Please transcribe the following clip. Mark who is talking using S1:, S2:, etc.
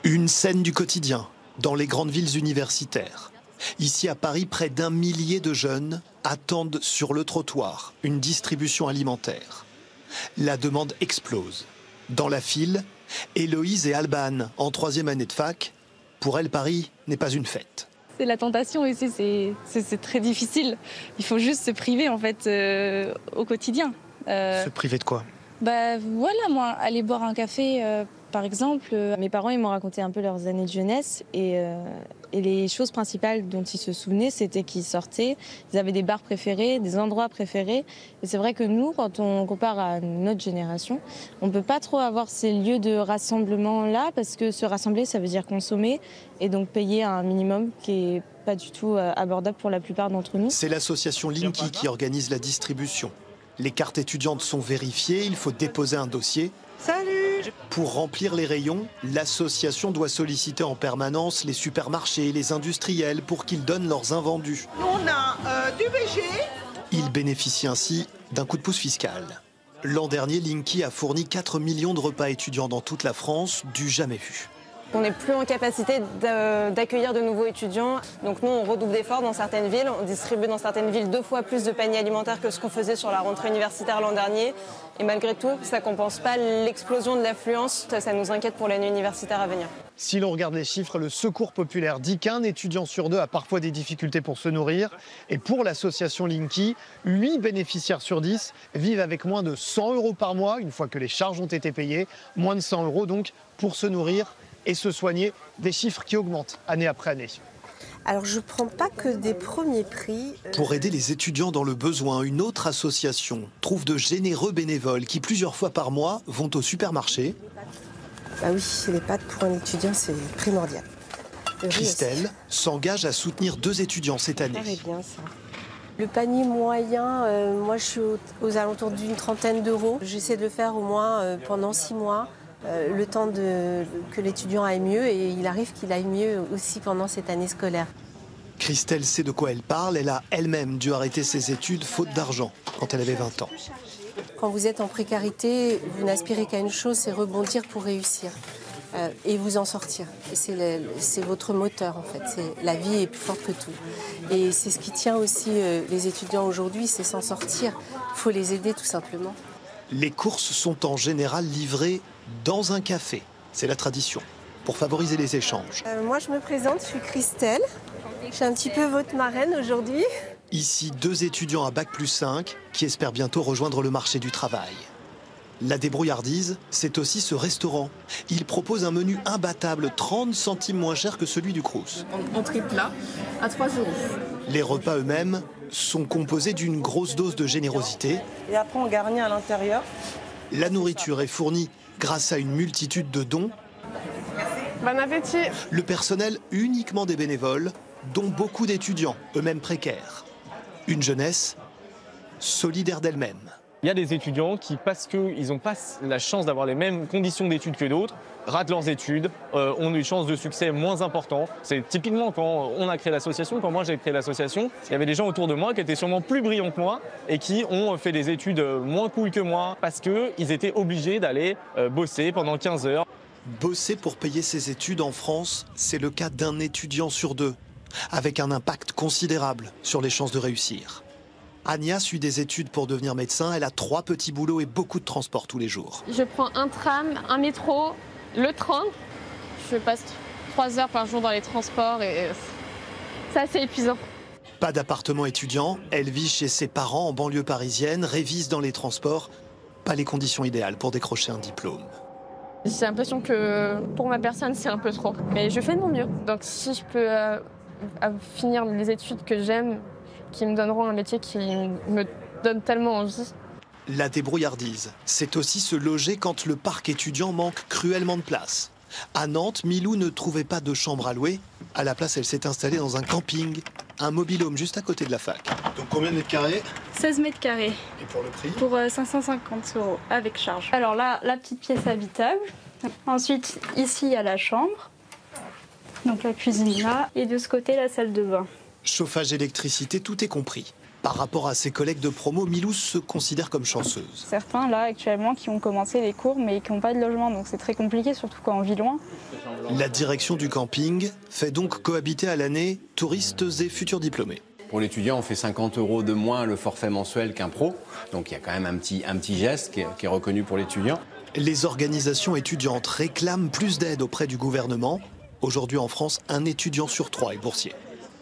S1: Une scène du quotidien dans les grandes villes universitaires. Ici à Paris, près d'1 millier de jeunes attendent sur le trottoir une distribution alimentaire. La demande explose. Dans la file, Héloïse et Alban, en 3e année de fac. Pour elles, Paris n'est pas une fête.
S2: C'est la tentation ici, c'est très difficile. Il faut juste se priver en fait au quotidien.
S1: Se priver de quoi?
S2: Voilà, moi, aller boire un café, par exemple.
S3: Mes parents, ils m'ont raconté un peu leurs années de jeunesse et les choses principales dont ils se souvenaient, c'était qu'ils sortaient, ils avaient des bars préférés, des endroits préférés. Et c'est vrai que nous, quand on compare à notre génération, on ne peut pas trop avoir ces lieux de rassemblement-là parce que se rassembler, ça veut dire consommer et donc payer un minimum qui est pas du tout abordable pour la plupart d'entre nous.
S1: C'est l'association Linky qui organise la distribution. Les cartes étudiantes sont vérifiées, il faut déposer un dossier.
S4: Salut!
S1: Pour remplir les rayons, l'association doit solliciter en permanence les supermarchés, les industriels pour qu'ils donnent leurs invendus.
S4: Nous, on a du VG.
S1: Ils bénéficient ainsi d'un coup de pouce fiscal. L'an dernier, Linky a fourni 4 millions de repas étudiants dans toute la France, du jamais vu.
S3: On n'est plus en capacité d'accueillir de nouveaux étudiants. Donc nous, on redouble d'efforts dans certaines villes. On distribue dans certaines villes 2 fois plus de paniers alimentaires que ce qu'on faisait sur la rentrée universitaire l'an dernier. Et malgré tout, ça ne compense pas l'explosion de l'affluence. Ça nous inquiète pour l'année universitaire à venir.
S5: Si l'on regarde les chiffres, le Secours populaire dit qu'un étudiant sur 2 a parfois des difficultés pour se nourrir. Et pour l'association Linky, 8 bénéficiaires sur 10 vivent avec moins de 100 € par mois, une fois que les charges ont été payées. Moins de 100 € donc pour se nourrir et se soigner, des chiffres qui augmentent année après année.
S6: Alors je ne prends pas que des premiers prix.
S1: Pour aider les étudiants dans le besoin, une autre association trouve de généreux bénévoles qui plusieurs fois par mois vont au supermarché.
S6: Bah oui, les pâtes pour un étudiant c'est primordial.
S1: Christelle s'engage à soutenir 2 étudiants cette année.
S6: Ça bien, ça. Le panier moyen, moi je suis aux alentours d'une 30aine d'euros. J'essaie de le faire au moins pendant 6 mois. Le temps que l'étudiant aille mieux et il arrive qu'il aille mieux aussi pendant cette année scolaire.
S1: Christelle sait de quoi elle parle, elle a elle-même dû arrêter ses études faute d'argent quand elle avait 20 ans.
S6: Quand vous êtes en précarité, vous n'aspirez qu'à une chose, c'est rebondir pour réussir et vous en sortir. C'est votre moteur en fait, la vie est plus forte que tout. Et c'est ce qui tient aussi les étudiants aujourd'hui, c'est s'en sortir. Il faut les aider tout simplement.
S1: Les courses sont en général livrées dans un café. C'est la tradition, pour favoriser les échanges.
S6: Moi, je me présente, je suis Christelle. Je suis un petit peu votre marraine aujourd'hui.
S1: Ici, 2 étudiants à Bac+5 qui espèrent bientôt rejoindre le marché du travail. La débrouillardise, c'est aussi ce restaurant. Il propose un menu imbattable, 30 centimes moins cher que celui du Crous.
S7: Entrée plat à 3 €.
S1: Les repas eux-mêmes sont composés d'une grosse dose de générosité.
S4: Et après, on garnit à l'intérieur.
S1: La nourriture est fournie grâce à une multitude de dons.
S7: Bon appétit.
S1: Le personnel uniquement des bénévoles, dont beaucoup d'étudiants, eux-mêmes précaires. Une jeunesse solidaire d'elle-même.
S8: Il y a des étudiants qui, parce qu'ils n'ont pas la chance d'avoir les mêmes conditions d'études que d'autres, ratent leurs études, ont une chance de succès moins importante. C'est typiquement quand on a créé l'association, quand moi j'ai créé l'association, il y avait des gens autour de moi qui étaient sûrement plus brillants que moi et qui ont fait des études moins cool que moi parce qu'ils étaient obligés d'aller bosser pendant 15 heures.
S1: Bosser pour payer ses études en France, c'est le cas d'un étudiant sur 2, avec un impact considérable sur les chances de réussir. Anya suit des études pour devenir médecin. Elle a 3 petits boulots et beaucoup de transport tous les jours.
S7: Je prends un tram, un métro, le train. Je passe 3 heures par jour dans les transports et c'est assez épuisant.
S1: Pas d'appartement étudiant. Elle vit chez ses parents en banlieue parisienne, révise dans les transports. Pas les conditions idéales pour décrocher un diplôme.
S7: J'ai l'impression que pour ma personne, c'est un peu trop. Mais je fais de mon mieux. Donc si je peux finir les études que j'aime, qui me donneront un métier qui me donne tellement envie.
S1: La débrouillardise, c'est aussi se loger quand le parc étudiant manque cruellement de place. À Nantes, Milou ne trouvait pas de chambre à louer. À la place, elle s'est installée dans un camping, un mobil-home juste à côté de la fac.
S5: Donc combien de mètres carrés?
S9: 16 mètres carrés.
S5: Et pour le prix?
S9: Pour 550 € avec charge. Alors là, la petite pièce habitable. Ensuite, ici, il y a la chambre. Donc la cuisine là. Et de ce côté, la salle de bain.
S1: Chauffage, électricité, tout est compris. Par rapport à ses collègues de promo, Milou se considère comme chanceuse.
S9: Certains, là, actuellement, qui ont commencé les cours, mais qui n'ont pas de logement. Donc c'est très compliqué, surtout quand on vit loin.
S1: La direction du camping fait donc cohabiter à l'année touristes et futurs diplômés.
S10: Pour l'étudiant, on fait 50 € de moins le forfait mensuel qu'un pro. Donc il y a quand même un petit geste qui est reconnu pour l'étudiant.
S1: Les organisations étudiantes réclament plus d'aide auprès du gouvernement. Aujourd'hui en France, un étudiant sur 3 est boursier.